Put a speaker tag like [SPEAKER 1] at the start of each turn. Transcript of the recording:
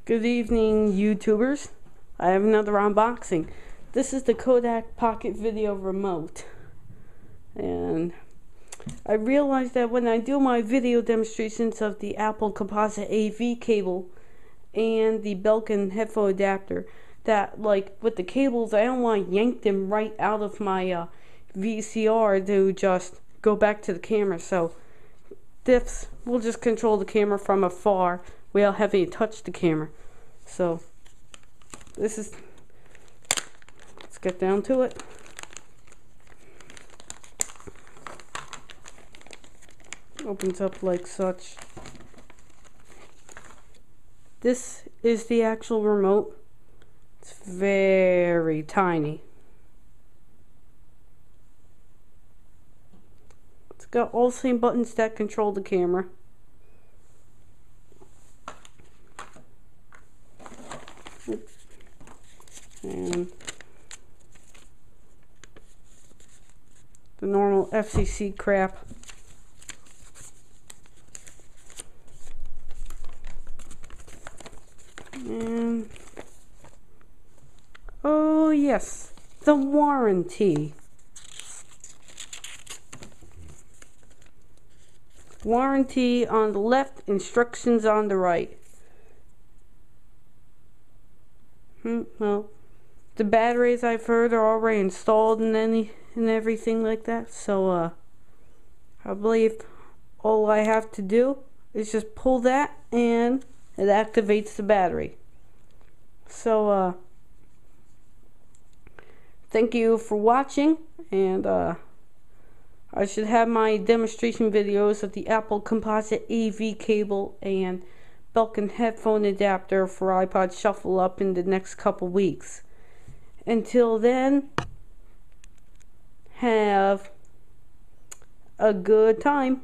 [SPEAKER 1] Good evening, YouTubers. I have another unboxing. This is the Kodak Pocket Video Remote. And I realized that when I do my video demonstrations of the Apple Composite AV cable and the Belkin headphone adapter, that like with the cables, I don't want to yank them right out of my VCR to just go back to the camera. So this will just control the camera from afar without having to touch the camera. So this is, let's get down to it. Opens up like such. This is the actual remote. It's very tiny. It's got all the same buttons that control the camera. And the normal FCC crap. And oh yes, the warranty. Warranty on the left, instructions on the right. Well, the batteries I've heard are already installed and everything like that. So I believe all I have to do is just pull that and it activates the battery. So thank you for watching, and I should have my demonstration videos of the Apple Composite AV cable and Belkin headphone adapter for iPod Shuffle up in the next couple weeks. Until then, have a good time.